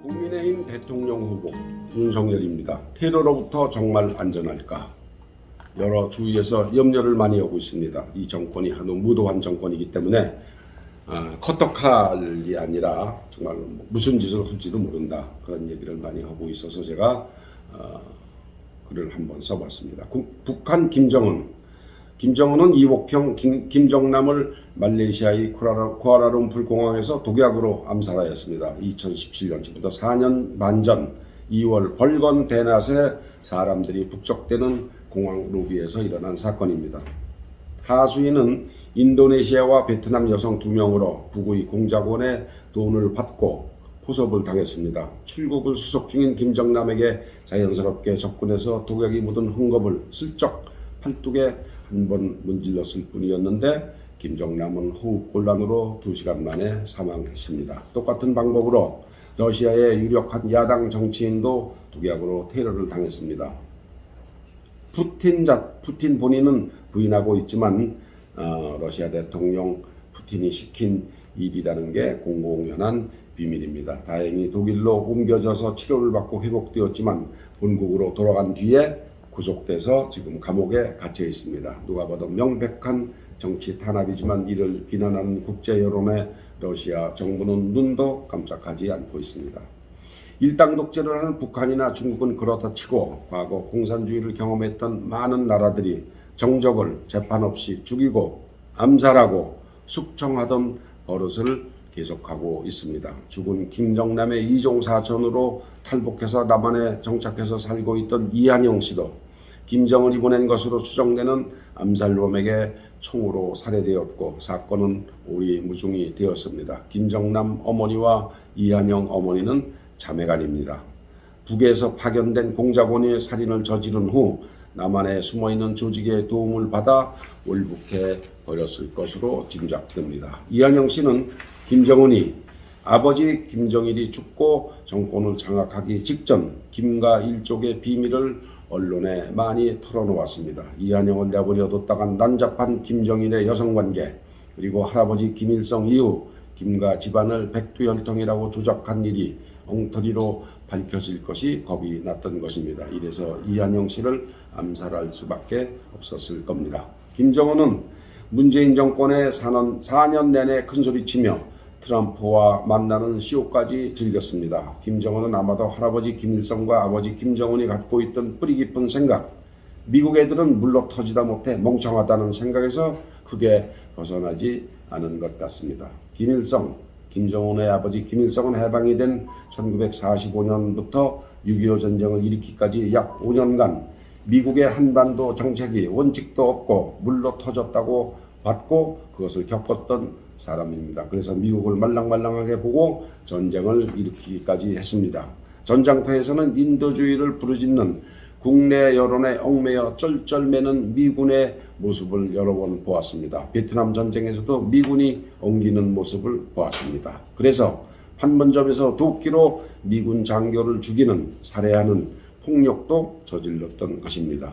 국민의힘 대통령 후보 윤석열입니다. 테러로부터 정말 안전할까? 여러 주위에서 염려를 많이 하고 있습니다. 이 정권이 하도 무도한 정권이기 때문에 커터칼이 아니라 정말 무슨 짓을 할지도 모른다. 그런 얘기를 많이 하고 있어서 제가 글을 한번 써봤습니다. 북한 김정은은 이복형 김정남을 말레이시아의 쿠알라룸푸르 공항에서 독약으로 암살하였습니다. 2017년 지금부터 4년 반 전 2월 벌건 대낮에 사람들이 북적대는 공항 로비에서 일어난 사건입니다. 하수인은 인도네시아와 베트남 여성 2명으로 북의 공작원의 돈을 받고 포섭을 당했습니다. 출국을 수속 중인 김정남에게 자연스럽게 접근해서 독약이 묻은 헝겊을 슬쩍 팔뚝에 한 번 문질렀을 뿐이었는데 김정남은 호흡곤란으로 2시간 만에 사망했습니다. 똑같은 방법으로 러시아의 유력한 야당 정치인도 독약으로 테러를 당했습니다. 푸틴 본인은 부인하고 있지만 러시아 대통령 푸틴이 시킨 일이라는 게 공공연한 비밀입니다. 다행히 독일로 옮겨져서 치료를 받고 회복되었지만 본국으로 돌아간 뒤에 구속돼서 지금 감옥에 갇혀 있습니다. 누가 봐도 명백한 정치 탄압이지만 이를 비난하는 국제 여론에 러시아 정부는 눈도 깜짝하지 않고 있습니다. 일당 독재를 하는 북한이나 중국은 그렇다 치고 과거 공산주의를 경험했던 많은 나라들이 정적을 재판 없이 죽이고 암살하고 숙청하던 버릇을 계속하고 있습니다. 죽은 김정남의 이종사촌으로 탈북해서 남한에 정착해서 살고 있던 이한영 씨도 김정은이 보낸 것으로 추정되는 암살범에게 총으로 살해되었고 사건은 오리무중이 되었습니다. 김정남 어머니와 이한영 어머니는 자매간입니다. 북에서 파견된 공작원이 살인을 저지른 후 남한에 숨어있는 조직의 도움을 받아 월북해 버렸을 것으로 짐작됩니다. 이한영 씨는 김정은이 아버지 김정일이 죽고 정권을 장악하기 직전 김가 일족의 비밀을 언론에 많이 털어놓았습니다. 이한영을 내버려뒀다간 난잡한 김정일의 여성관계 그리고 할아버지 김일성 이후 김가 집안을 백두혈통이라고 조작한 일이 엉터리로 밝혀질 것이 겁이 났던 것입니다. 이래서 이한영 씨를 암살할 수밖에 없었을 겁니다. 김정은은 문재인 정권의 4년 내내 큰소리치며 트럼프와 만나는 쇼까지 즐겼습니다. 김정은은 아마도 할아버지 김일성과 아버지 김정은이 갖고 있던 뿌리 깊은 생각, 미국 애들은 물러 터지다 못해 멍청하다는 생각에서 크게 벗어나지 않은 것 같습니다. 김정은의 아버지 김일성은 해방이 된 1945년부터 6.25 전쟁을 일으키기까지 약 5년간 미국의 한반도 정책이 원칙도 없고 물러 터졌다고 받고 그것을 겪었던 사람입니다. 그래서 미국을 말랑말랑하게 보고 전쟁을 일으키기까지 했습니다. 전장터에서는 인도주의를 부르짖는 국내 여론에 얽매여 쩔쩔매는 미군의 모습을 여러 번 보았습니다. 베트남 전쟁에서도 미군이 엉기는 모습을 보았습니다. 그래서 판문점에서 도끼로 미군 장교를 죽이는 살해하는 폭력도 저질렀던 것입니다.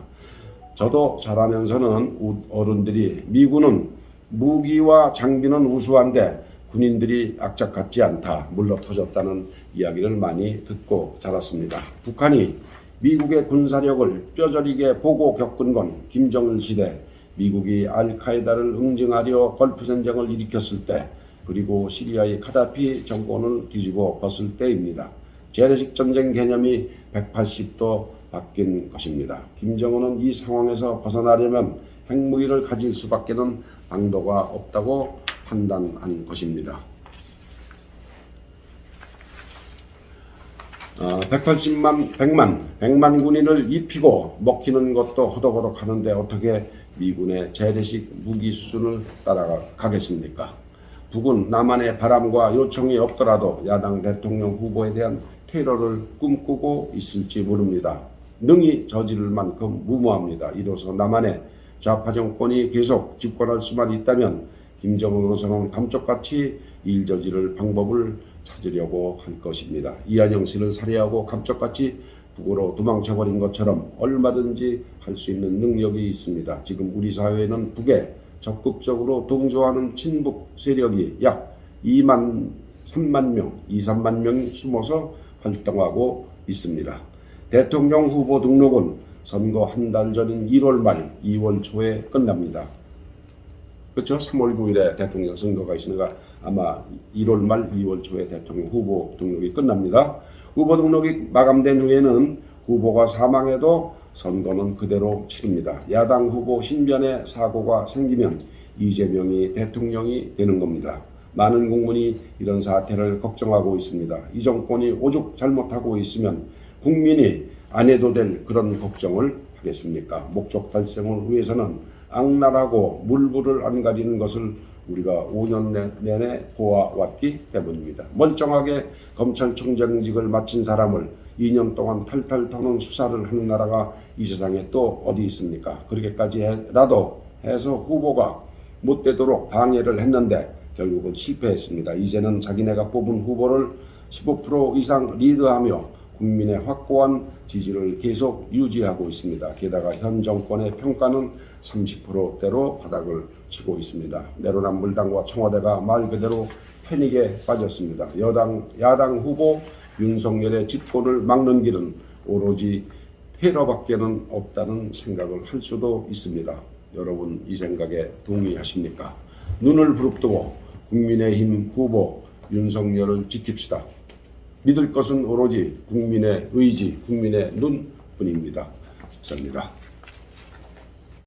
저도 자라면서는 어른들이 미군은 무기와 장비는 우수한데 군인들이 악착 같지 않다, 물러터졌다는 이야기를 많이 듣고 자랐습니다. 북한이 미국의 군사력을 뼈저리게 보고 겪은 건 김정일 시대 미국이 알카에다를 응징하려 걸프 전쟁을 일으켰을 때 그리고 시리아의 카다피 정권을 뒤집어 벗을 때입니다. 재래식 전쟁 개념이 180도 바뀐 것입니다. 김정은은 이 상황에서 벗어나려면 핵무기를 가질 수밖에는 방도가 없다고 판단한 것입니다. 100만 군인을 입히고 먹히는 것도 허덕허덕 하는데 어떻게 미군의 재래식 무기 수준을 따라가겠습니까? 북은 남한의 바람과 요청이 없더라도 야당 대통령 후보에 대한 테러를 꿈꾸고 있을지 모릅니다. 능히 저지를 만큼 무모합니다. 이로써 남한의 좌파 정권이 계속 집권할 수만 있다면 김정은으로서는 감쪽같이 일 저지를 방법을 찾으려고 할 것입니다. 이한영 씨를 살해하고 감쪽같이 북으로 도망쳐버린 것처럼 얼마든지 할 수 있는 능력이 있습니다. 지금 우리 사회에는 북에 적극적으로 동조하는 친북 세력이 약 2만 3만 명, 2, 3만 명이 숨어서 활동하고 있습니다. 대통령 후보 등록은 선거 한 달 전인 1월 말 2월 초에 끝납니다. 그렇죠? 3월 9일에 대통령 선거가 있으니까 아마 1월 말 2월 초에 대통령 후보 등록이 끝납니다. 후보 등록이 마감된 후에는 후보가 사망해도 선거는 그대로 치릅니다. 야당 후보 신변에 사고가 생기면 이재명이 대통령이 되는 겁니다. 많은 국민이 이런 사태를 걱정하고 있습니다. 이 정권이 오죽 잘못하고 있으면 국민이 안 해도 될 그런 걱정을 하겠습니까? 목적 달성을 위해서는 악랄하고 물불을 안 가리는 것을 우리가 5년 내내 보아왔기 때문입니다. 멀쩡하게 검찰총장직을 마친 사람을 2년 동안 탈탈 터는 수사를 하는 나라가 이 세상에 또 어디 있습니까? 그렇게까지라도 해서 후보가 못 되도록 방해를 했는데 결국은 실패했습니다. 이제는 자기네가 뽑은 후보를 15% 이상 리드하며 국민의 확고한 지지를 계속 유지하고 있습니다. 게다가 현 정권의 평가는 30%대로 바닥을 치고 있습니다. 내로남불당과 청와대가 말 그대로 패닉에 빠졌습니다. 야당 후보 윤석열의 집권을 막는 길은 오로지 테러밖에는 없다는 생각을 할 수도 있습니다. 여러분 이 생각에 동의하십니까? 눈을 부릅뜨고 국민의힘 후보 윤석열을 지킵시다. 믿을 것은 오로지 국민의 의지, 국민의 눈뿐입니다. 감사합니다.